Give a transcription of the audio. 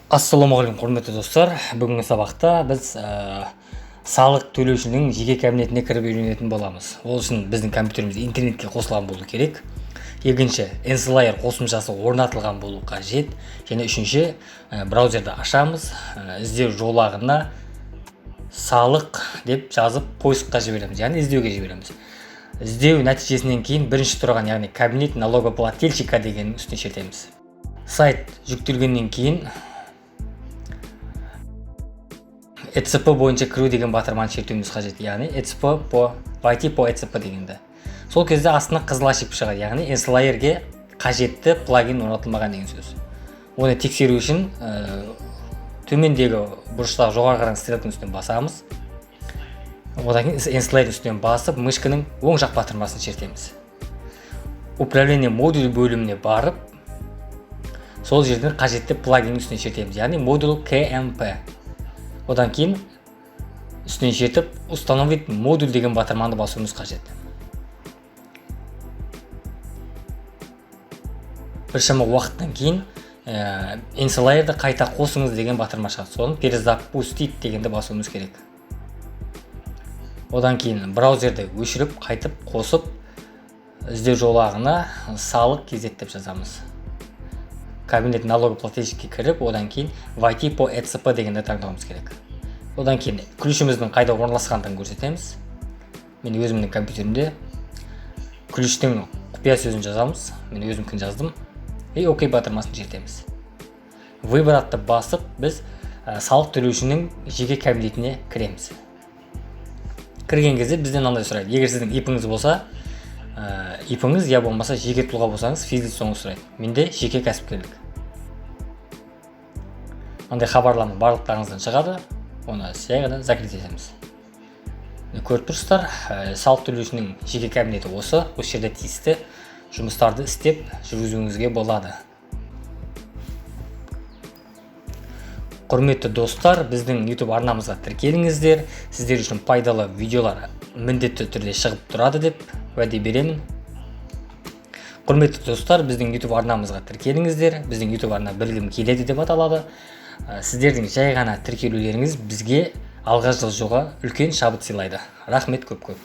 Ассалаумағалейкум құрметті достар. Бүгінгі сабақта біз салық төлеушінің жеке кабинетіне кіріп үйренетін боламыз. Ол үшін біздің компьютеріміз интернетке қосылған болу керек. Екінші, Enslayer қосымшасы орнатылған болу қажет. Және үшінші, браузерді ашамыз, іздеу жолағына салық деп жазып поискқа жібереміз, яғни іздеуге жібереміз. Іздеу нәтижесінен кейін бірінші тұрған, яғни кабинет налогоплательщика деген үстіне шертеміз. Сайт жүктелгеннен кейін ECP бойынша кіру деген батырманы шертуіміз қажет, яғни войти по ECP дегенді. Сол кезде астына қызыл ашып шығады, яғни Enslayer'ге қажетті плагин орнатылмаған деген сөз. Оны тексеру үшін төмендегі бұрыштағы жоғары қараған стрелканың үстінен басамыз. Одан кейін Enslayer үстінен басып, мышканың оң жақ батырмасын шертеміз. Управление модуль бөліміне барып, сол жерден қажетті плагиннің үстіне шертеміз, яғни модуль KMP. Одан кейін үстіне шертіп, установить модуль деген батырманы басуымыз қажет. Біршама уақыттан кейін Enslayer'ды қайта қосыңыз деген батырма шығады. Соны перезапустить дегенді басуымыз керек. Одан кейін браузерді өшіріп, қайтып қосып, іздеу жолағына салық кезет деп жазамыз. Кабинет налогоплательщикке кіріп, одан кейін войти по ECP дегенді таңдауымыз керек. Одан кейін ключіміздің қайда орналасқандығын көрсетеміз. Мен өзімнің компьютерімде ключтің құпия сөзін жазамыз. Мен өзімкін жаздым. ОК батырмасын шертеміз. Выборатты басып, біз салық төлеушінің жеке кабинетіне кіреміз. Кірген кезде бізден мынандай сұрайды. Егер сіздің ипіңіз болса, ипіңіз я болмаса жеке тұлға болсаңыз физлицоны сұрайды. Менде жеке кәсіпкерлік. Мындай хабарлама барлықтарыңыздан шығады. Оны жай ғана закрыть етеміз. Көріп тұрсыздар, салық төлеушінің жеке кабинеті осы жерде тиісті жұмыстарды істеп жүргізуіңізге болады. Құрметті достар, біздің YouTube арнамызға тіркеліңіздер. Сіздер үшін пайдалы видеолар міндетті түрде шығып тұрады деп уәде беремін. Құрметті достар, біздің YouTube арнамызға тіркеліңіздер. Біздің YouTube арна білгім келеді деп аталады. Сіздердің жай ғана тіркелулеріңіз бізге алға жылжуға үлкен шабыт сыйлайды. Рахмет көп-көп.